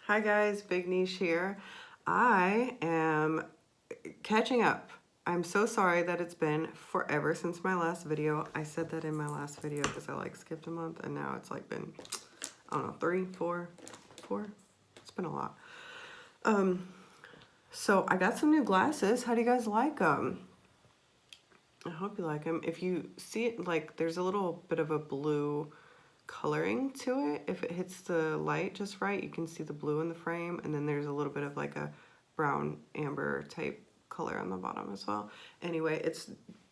Hi guys, Big Niche here. I am catching up. I'm so sorry that it's been forever since my last video. I said that in my last video because I skipped a month and now it's been, I don't know, 3, 4. It's been a lot. So I got some new glasses. How do you guys like them? I hope you like them. If you see it, there's a little bit of a blue coloring to it. If it hits the light just right, you can see the blue in the frame, and then there's a little bit of a brown amber type color on the bottom as well. Anyway,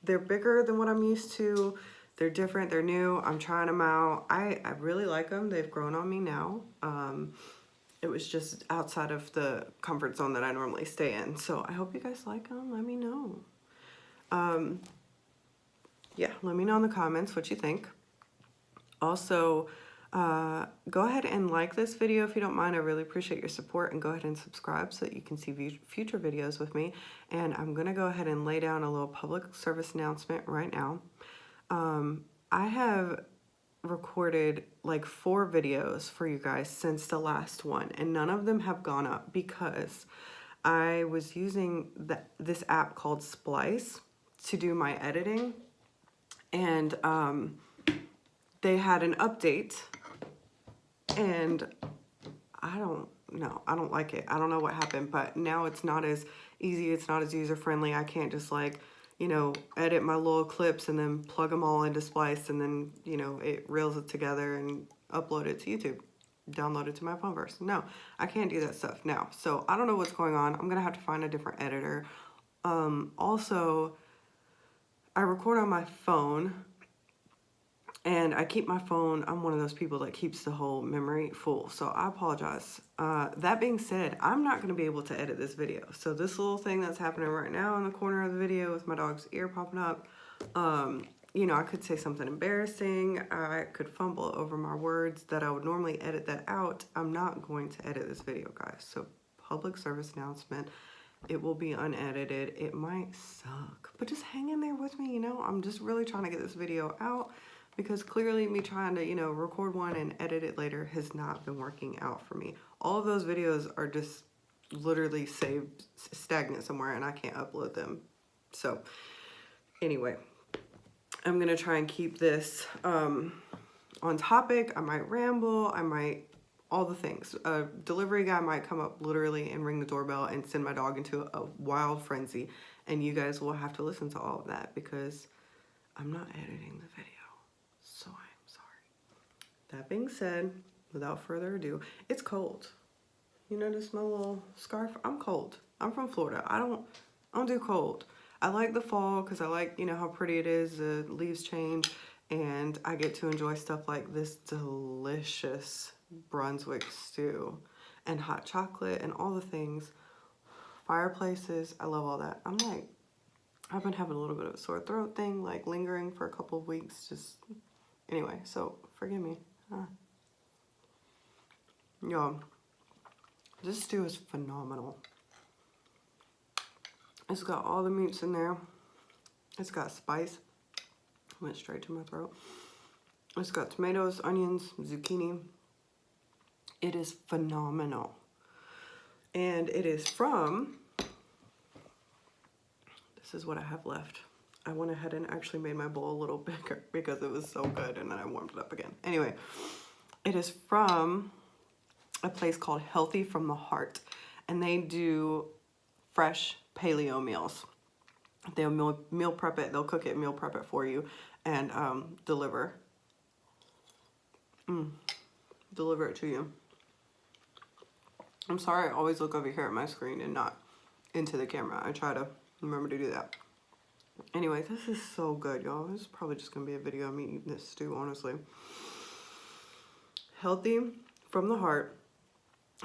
they're bigger than what I'm used to. They're different, they're new. I'm trying them out. I really like them. They've grown on me now. It was just outside of the comfort zone that I normally stay in. So I hope you guys like them. Let me know. Yeah, let me know in the comments what you think. Also, go ahead and like this video if you don't mind. I really appreciate your support, and go ahead and subscribe so that you can see future videos with me. And I'm going to go ahead and lay down a little public service announcement right now. I have recorded 4 videos for you guys since the last one, and none of them have gone up because I was using this app called Splice to do my editing, and they had an update, and I don't like it. I don't know what happened, but now it's not as easy. It's not as user-friendly. I can't just edit my little clips and then plug them all into Splice, and then, it reels it together and upload it to YouTube, download it to my phone first. No, I can't do that stuff now. So I don't know what's going on. I'm going to have to find a different editor. Also, I record on my phone, and I keep my phone, I'm one of those people that keeps the whole memory full, so I apologize. That being said, I'm not going to be able to edit this video. So this little thing that's happening right now in the corner of the video with my dog's ear popping up, I could say something embarrassing. I could fumble over my words that I would normally edit that out. I'm not going to edit this video, guys. So public service announcement. It will be unedited. It might suck, but just hang in there with me, I'm just really trying to get this video out, because clearly me trying to, record one and edit it later has not been working out for me. All of those videos are just literally saved stagnant somewhere, and I can't upload them. So anyway, I'm gonna try and keep this on topic. I might ramble, all the things. A delivery guy might come up literally and ring the doorbell and send my dog into a wild frenzy, and you guys will have to listen to all of that because I'm not editing the video. So I'm sorry. That being said, without further ado, it's cold. You notice my little scarf? I'm cold. I'm from Florida. I don't do cold. I like the fall because I like, how pretty it is. The leaves change, and I get to enjoy stuff like this delicious Brunswick stew and hot chocolate and all the things. Fireplaces, I love all that. I've been having a little bit of a sore throat thing, lingering for a couple of weeks, anyway, so forgive me. Y'all, this stew is phenomenal. It's got all the meats in there. It's got spice. Went straight to my throat. It's got tomatoes, onions, zucchini. It is phenomenal. And it is from, this is what I have left. I went ahead and actually made my bowl a little bigger because it was so good, and then I warmed it up again. Anyway, it is from a place called Healthy from the Heart, and they do fresh paleo meals. They'll meal prep it, they'll cook it, meal prep it for you, and deliver it to you. I'm sorry, I always look over here at my screen and not into the camera. I try to remember to do that. Anyway, this is so good, y'all. This is probably just gonna be a video of me eating this stew, honestly. Healthy from the Heart.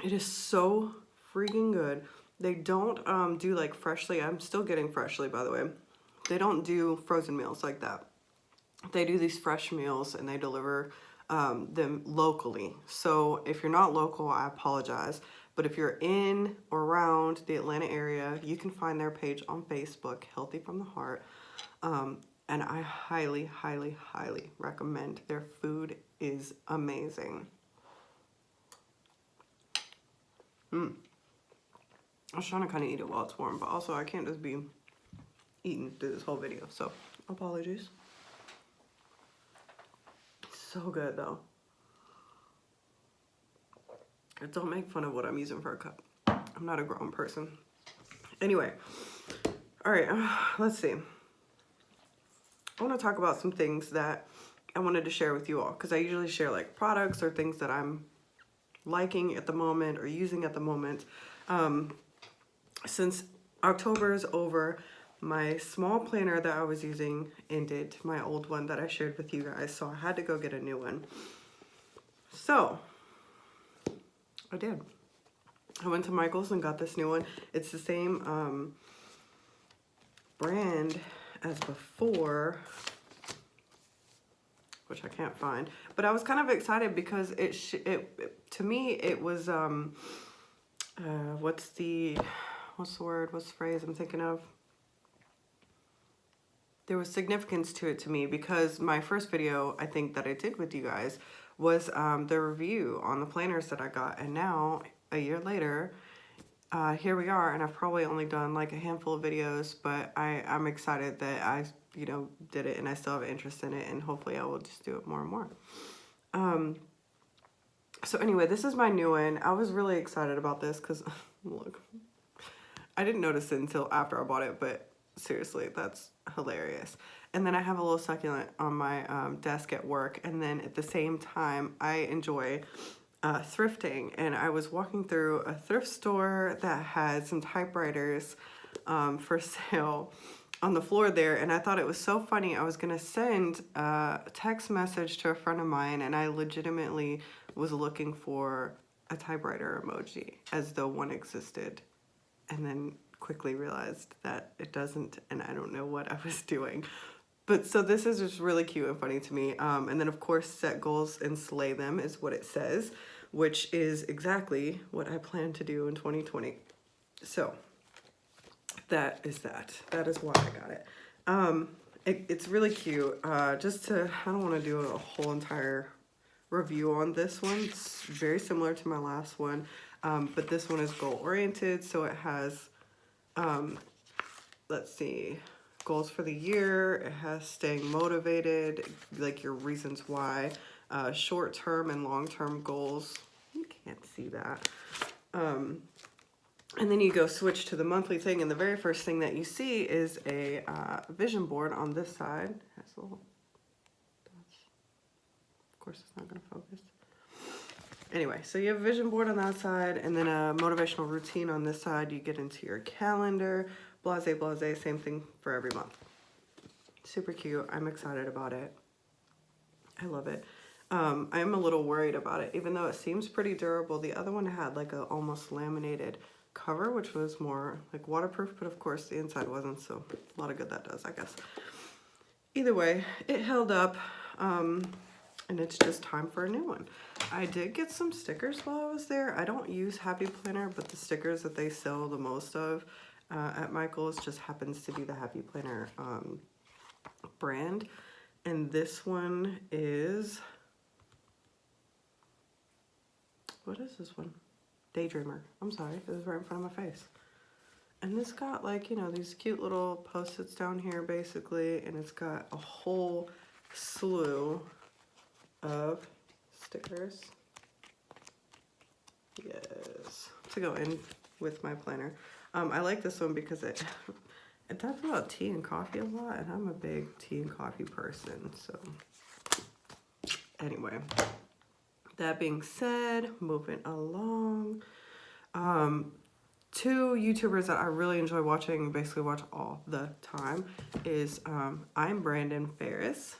It is so freaking good. They don't do freshly. I'm still getting freshly, by the way. They don't do frozen meals like that. They do these fresh meals, and they deliver them locally. So if you're not local, I apologize. But if you're in or around the Atlanta area, you can find their page on Facebook, Healthy from the Heart. And I highly, highly, highly recommend. Their food is amazing. I was trying to kind of eat it while it's warm, but also I can't just be eating through this whole video, so apologies. So good though. Don't make fun of what I'm using for a cup. I'm not a grown person. Anyway, all right, let's see. I want to talk about some things that I wanted to share with you all, because I usually share like products or things that I'm liking at the moment or using at the moment. Since October is over, my small planner that I was using ended, my old one that I shared with you guys, so I had to go get a new one. So I did. I went to Michael's and got this new one. It's the same brand as before, which I can't find. But I was kind of excited because to me it was what's the phrase I'm thinking of? There was significance to it to me because my first video I think that I did with you guys was the review on the planners that I got, and now a year later, here we are, and I've probably only done like a handful of videos, but I'm excited that I did it, and I still have interest in it, and hopefully I will just do it more and more. So anyway, this is my new one. I was really excited about this because look, I didn't notice it until after I bought it, but seriously, that's hilarious. And then I have a little succulent on my desk at work, and then at the same time I enjoy thrifting, and I was walking through a thrift store that had some typewriters for sale on the floor there, and I thought it was so funny. I was gonna send a text message to a friend of mine, and I legitimately was looking for a typewriter emoji as though one existed, and then quickly realized that it doesn't, and I don't know what I was doing. But so this is just really cute and funny to me. And then of course, set goals and slay them is what it says, which is exactly what I plan to do in 2020. So that is that. That is why I got it. It's really cute. I don't want to do a whole entire review on this one. It's very similar to my last one, but this one is goal oriented. So it has, let's see, goals for the year. It has staying motivated, like your reasons why, short-term and long-term goals. You can't see that. And then you go switch to the monthly thing, and the very first thing that you see is a vision board on this side. It has a little dots. Of course, it's not going to focus. Anyway, so you have a vision board on that side, and then a motivational routine on this side. You get into your calendar, blase, blase, same thing for every month. Super cute. I'm excited about it. I love it. I'm a little worried about it, even though it seems pretty durable. The other one had like a almost laminated cover, which was more like waterproof, but of course the inside wasn't, so a lot of good that does, I guess. Either way, it held up, and it's just time for a new one. I did get some stickers while I was there. I don't use Happy Planner, but the stickers that they sell the most of at Michael's just happens to be the Happy Planner brand. And this one is, what is this one? Daydreamer. I'm sorry, it was right in front of my face. And this got like, you know, these cute little post-its down here basically, and it's got a whole slew of stickers. Yes, to go in with my planner. I like this one because it talks about tea and coffee a lot, and I'm a big tea and coffee person, so anyway. That being said, moving along. Two YouTubers that I really enjoy watching, basically watch all the time, is I'm Brandon Ferris.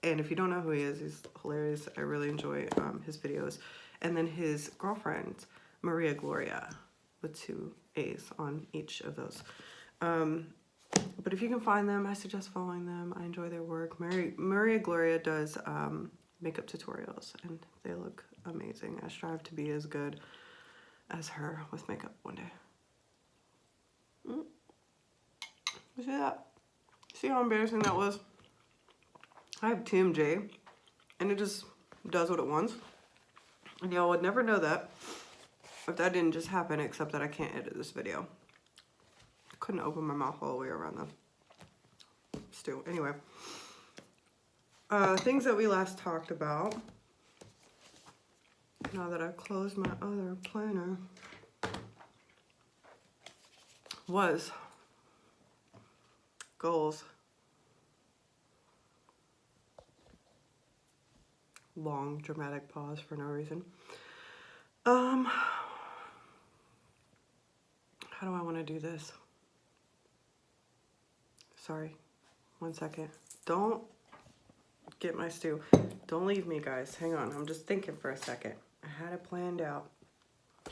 And if you don't know who he is, he's hilarious. I really enjoy his videos. And then his girlfriend, Maria Gloria, with 2 A's on each of those. But if you can find them, I suggest following them. I enjoy their work. Maria Gloria does makeup tutorials, and they look amazing. I strive to be as good as her with makeup one day. You see that? See how embarrassing that was? I have TMJ, and it just does what it wants. And y'all would never know that if that didn't just happen, except that I can't edit this video. Couldn't open my mouth all the way around the stew. Anyway, things that we last talked about. Now that I've closed my other planner, was goals. Long dramatic pause for no reason. How do I want to do this? Sorry, 1 second. Don't get my stew. Don't leave me, guys. Hang on, I'm just thinking for a second. I had it planned out.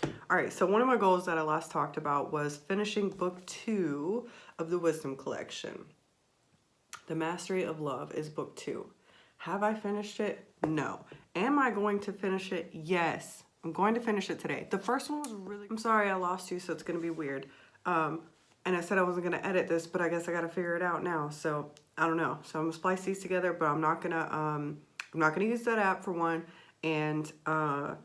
All right, so one of my goals that I last talked about was finishing book 2 of the Wisdom Collection. The Mastery of Love is book 2. Have I finished it? No. Am I going to finish it? Yes. I'm going to finish it today. The first one was really... I'm sorry I lost you, so it's going to be weird. And I said I wasn't going to edit this, but I guess I got to figure it out now. So, I don't know. So, I'm going to splice these together, but I'm not going to use that app for one. And I'm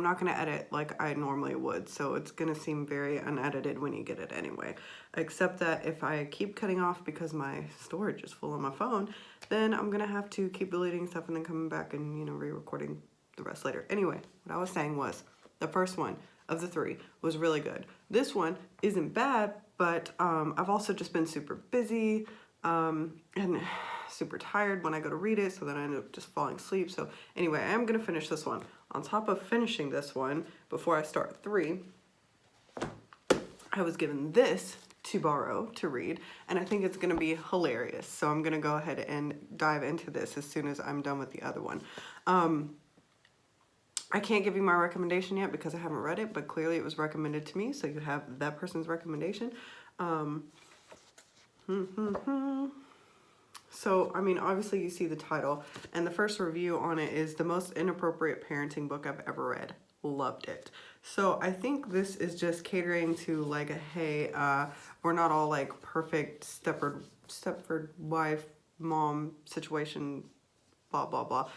not going to edit like I normally would. So, it's going to seem very unedited when you get it anyway. Except that if I keep cutting off because my storage is full on my phone, then I'm going to have to keep deleting stuff and then coming back and, you know, re-recording the rest later. Anyway, what I was saying was the first one of the 3 was really good. This one isn't bad, but I've also just been super busy and super tired when I go to read it, so then I end up just falling asleep. So anyway, I am going to finish this one. On top of finishing this one, before I start 3, I was given this to borrow to read, and I think it's going to be hilarious. So I'm going to go ahead and dive into this as soon as I'm done with the other one. I can't give you my recommendation yet because I haven't read it, but clearly it was recommended to me, so you have that person's recommendation. So, I mean, obviously you see the title, and the first review on it is the most inappropriate parenting book I've ever read. Loved it. So I think this is just catering to like a, hey, we're not all like perfect Stepford wife, mom situation, blah, blah, blah.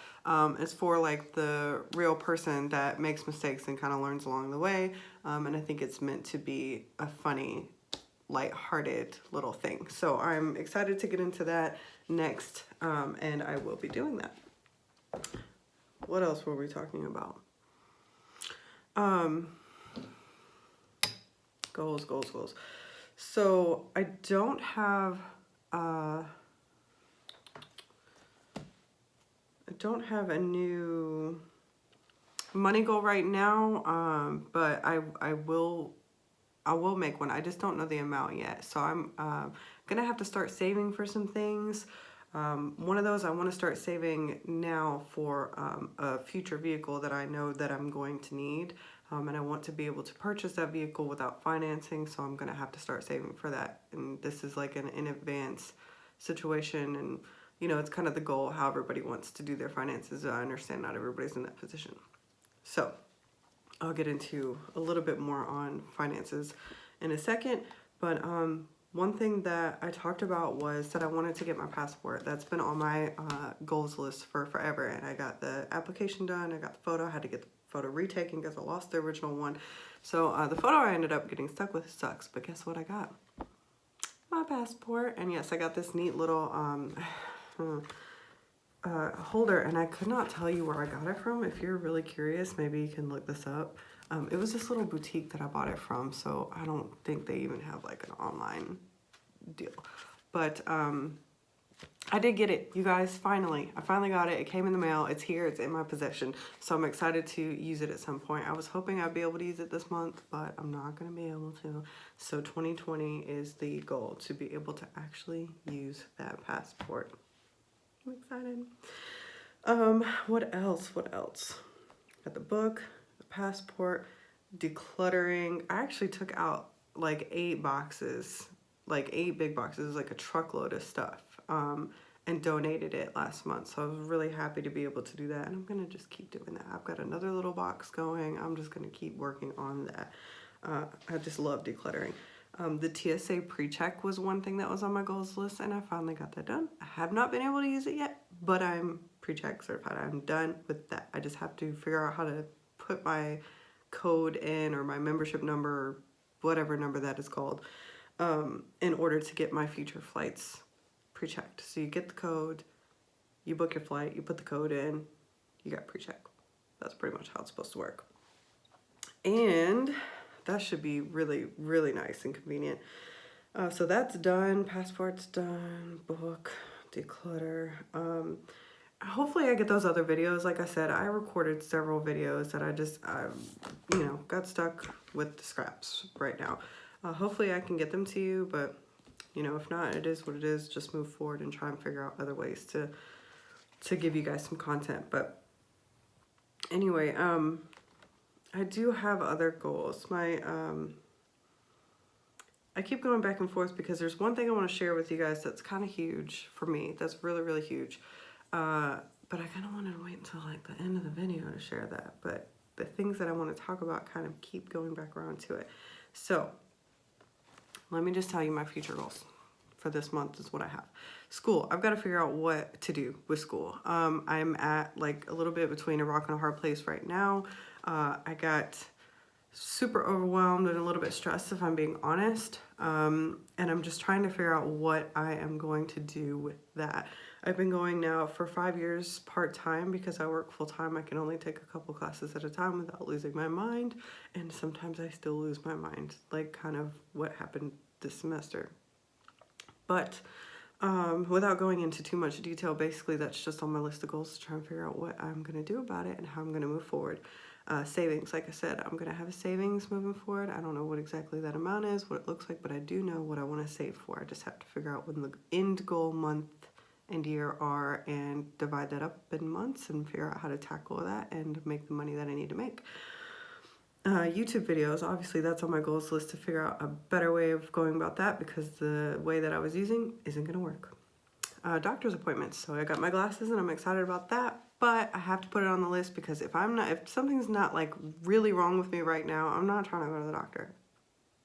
It's for like the real person that makes mistakes and kind of learns along the way. And I think it's meant to be a funny, lighthearted little thing. So I'm excited to get into that next, and I will be doing that. What else were we talking about? Goals. So I don't have a new money goal right now, but I will make one. I just don't know the amount yet. So I'm gonna have to start saving for some things. One of those, I want to start saving now for a future vehicle that I know that I'm going to need. And I want to be able to purchase that vehicle without financing, so I'm going to have to start saving for that. And this is like an in advance situation, and you know, it's kind of the goal, how everybody wants to do their finances. I understand not everybody's in that position. So I'll get into a little bit more on finances in a second, but one thing that I talked about was that I wanted to get my passport. That's been on my goals list for forever, and I got the application done, I got the photo, I had to get the photo retaken because I lost the original one. So the photo I ended up getting stuck with sucks, but guess what I got? My passport. And yes, I got this neat little holder, and I could not tell you where I got it from. If you're really curious, maybe you can look this up. It was this little boutique that I bought it from, so I don't think they even have like an online deal. But I did get it, you guys, finally. I finally got it. It came in the mail. It's here. It's in my possession. So I'm excited to use it at some point. I was hoping I'd be able to use it this month, but I'm not going to be able to. So 2020 is the goal, to be able to actually use that passport. I'm excited. What else? Got the book, the passport, decluttering. I actually took out like 8 boxes, like 8 big boxes, like a truckload of stuff, and donated it last month. So I was really happy to be able to do that, and I'm gonna just keep doing that. I've got another little box going. I'm just gonna keep working on that. I just love decluttering. The TSA pre-check was one thing that was on my goals list, and I finally got that done. I have not been able to use it yet, but I'm pre-check certified. I'm done with that. I just have to figure out how to put my code in, or my membership number, or whatever number that is called, in order to get my future flights pre-checked. So you get the code, you book your flight, you put the code in, you got pre-check. That's pretty much how it's supposed to work. And that should be really, really nice and convenient. So that's done, passport's done, book, declutter. Hopefully I get those other videos. Like I said, I recorded several videos that I got stuck with the scraps right now. Hopefully I can get them to you, but if not, it is what it is. Just move forward and try and figure out other ways to give you guys some content. But anyway, I do have other goals. I keep going back and forth because there's one thing I want to share with you guys that's kind of huge for me. That's really, really huge. But I kind of want to wait until like the end of the video to share that. But the things that I want to talk about kind of keep going back around to it. So let me just tell you my future goals for this month is what I have. School. I've got to figure out what to do with school. I'm at like a little bit between a rock and a hard place right now. I got super overwhelmed and a little bit stressed, if I'm being honest. And I'm just trying to figure out what I am going to do with that. I've been going now for 5 years part-time because I work full-time. I can only take a couple classes at a time without losing my mind. And sometimes I still lose my mind, like kind of what happened this semester. But without going into too much detail, basically that's just on my list of goals to try and figure out what I'm going to do about it and how I'm going to move forward. Savings, like I said, I'm going to have a savings moving forward. I don't know what exactly that amount is, what it looks like, but I do know what I want to save for. I just have to figure out when the end goal month and year are and divide that up in months and figure out how to tackle that and make the money that I need to make. YouTube videos, obviously that's on my goals list to figure out a better way of going about that because the way that I was using isn't going to work. Doctor's appointments. So I got my glasses and I'm excited about that, but I have to put it on the list because if something's not like really wrong with me right now, I'm not trying to go to the doctor.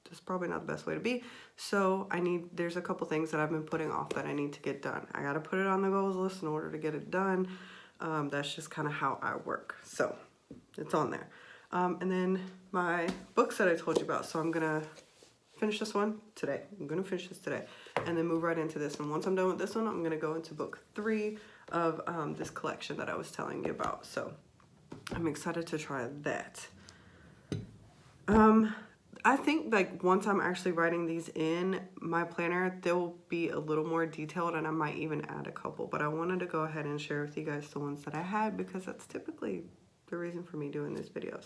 That's probably not the best way to be. So there's a couple things that I've been putting off that I need to get done. I got to put it on the goals list in order to get it done. That's just kind of how I work. So it's on there. And then my books that I told you about. So I'm going to finish this one today. I'm going to finish this today and then move right into this. And once I'm done with this one, I'm going to go into book 3 of this collection that I was telling you about. So I'm excited to try that. I think like once I'm actually writing these in my planner, they'll be a little more detailed and I might even add a couple, but I wanted to go ahead and share with you guys the ones that I had because that's typically the reason for me doing these videos.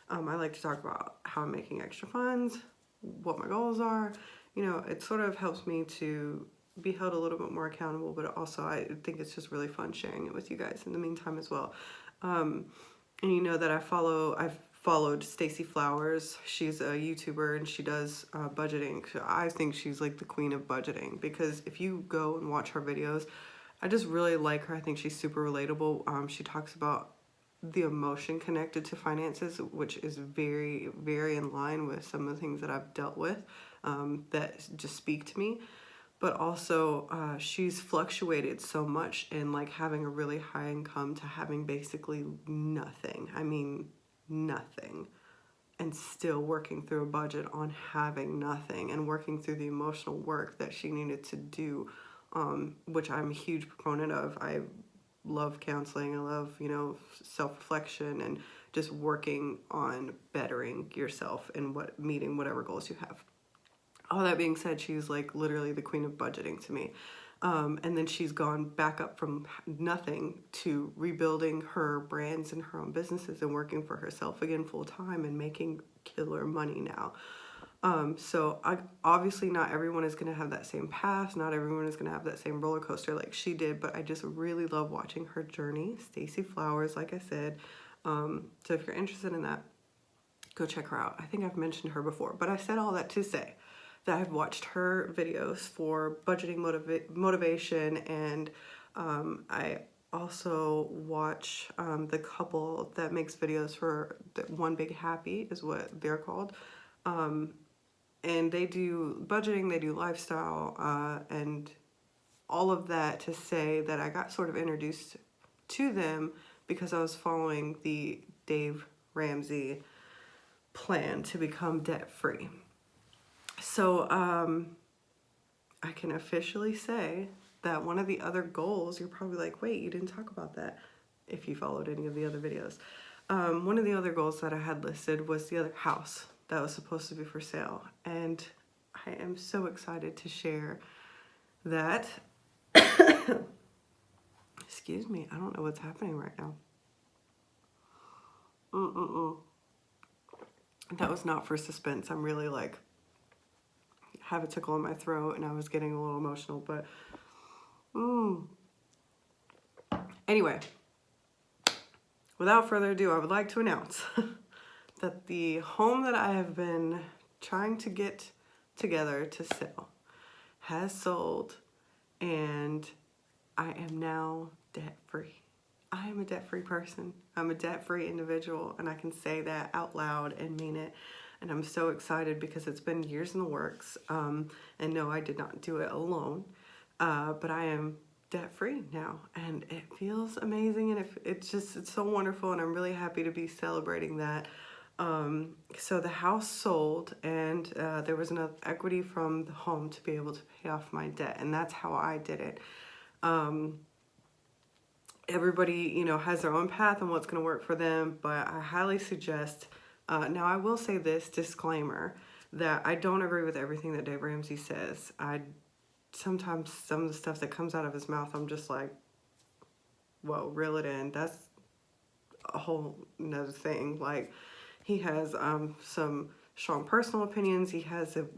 I like to talk about how I'm making extra funds, what my goals are. It sort of helps me to be held a little bit more accountable, but also I think it's just really fun sharing it with you guys in the meantime as well. And you know that I've followed Stacey Flowers. She's a YouTuber and she does budgeting. I think she's like the queen of budgeting because if you go and watch her videos, I just really like her. I think she's super relatable. She talks about the emotion connected to finances, which is very, very in line with some of the things that I've dealt with that just speak to me. But also she's fluctuated so much in like having a really high income to having basically nothing. I mean, nothing. And still working through a budget on having nothing and working through the emotional work that she needed to do, which I'm a huge proponent of. I love counseling. I love, self-reflection and just working on bettering yourself and meeting whatever goals you have. All that being said, she's like literally the queen of budgeting to me. And then she's gone back up from nothing to rebuilding her brands and her own businesses and working for herself again full time and making killer money now. So obviously not everyone is going to have that same path. Not everyone is going to have that same roller coaster like she did, but I just really love watching her journey. Stacey Flowers, like I said. So if you're interested in that, go check her out. I think I've mentioned her before, but I said all that to say that I've watched her videos for budgeting motivation, and I also watch the couple that makes videos for One Big Happy is what they're called. And they do budgeting, they do lifestyle, and all of that to say that I got sort of introduced to them because I was following the Dave Ramsey plan to become debt-free. So I can officially say that one of the other goals, you're probably like, wait, you didn't talk about that if you followed any of the other videos. One of the other goals that I had listed was the other house that was supposed to be for sale. And I am so excited to share that. Excuse me, I don't know what's happening right now. That was not for suspense. I'm really like, have a tickle in my throat and I was getting a little emotional, but anyway, without further ado, I would like to announce that the home that I have been trying to get together to sell has sold, and I am now debt-free. I am a debt-free person. I'm a debt-free individual, and I can say that out loud and mean it. And I'm so excited because it's been years in the works. And no, I did not do it alone, but I am debt-free now, and it feels amazing, and it's so wonderful, and I'm really happy to be celebrating that. So the house sold, and there was enough equity from the home to be able to pay off my debt, and that's how I did it. Everybody, you know, has their own path and what's going to work for them, but I highly suggest, now I will say this disclaimer, that I don't agree with everything that Dave Ramsey says. Sometimes some of the stuff that comes out of his mouth, I'm just like, whoa, reel it in. That's a whole nother thing. Like, he has some strong personal opinions. He has an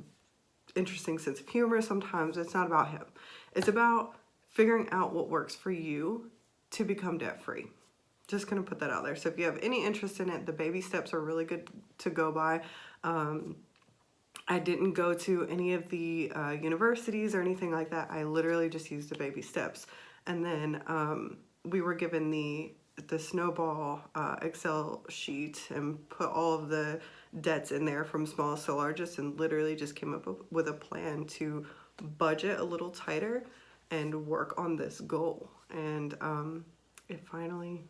interesting sense of humor sometimes. It's not about him. It's about figuring out what works for you to become debt-free. Just gonna put that out there. So if you have any interest in it, the baby steps are really good to go by. I didn't go to any of the universities or anything like that. I literally just used the baby steps. And then we were given the snowball Excel sheet and put all of the debts in there from smallest to largest, and literally just came up with a plan to budget a little tighter and work on this goal. And it finally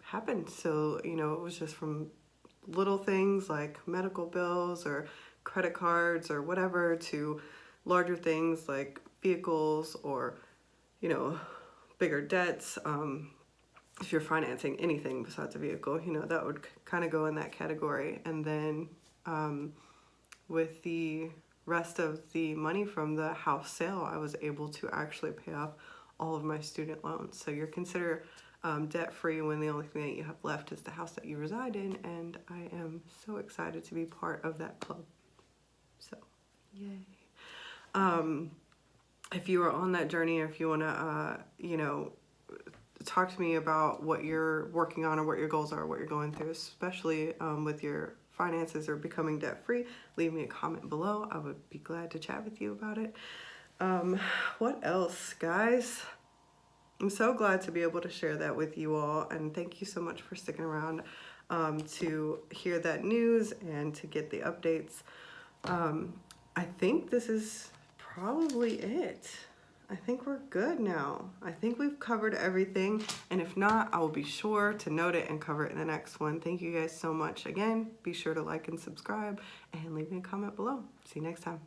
happened. So, you know, it was just from little things like medical bills or credit cards or whatever to larger things like vehicles or, you know, bigger debts. If you're financing anything besides a vehicle, you know, that would kind of go in that category. And then with the rest of the money from the house sale, I was able to actually pay off all of my student loans. So you're considered debt-free when the only thing that you have left is the house that you reside in, and I am so excited to be part of that club. So, yay. If you are on that journey, or if you want to, you know, talk to me about what you're working on or what your goals are, what you're going through, especially with your finances or becoming debt-free, leave me a comment below. I would be glad to chat with you about it. What else, guys? I'm so glad to be able to share that with you all, and thank you so much for sticking around to hear that news and to get the updates. I think this is probably it. I think we're good now. I think we've covered everything, and if not, I will be sure to note it and cover it in the next one. Thank you guys so much. Again, be sure to like and subscribe and leave me a comment below. See you next time.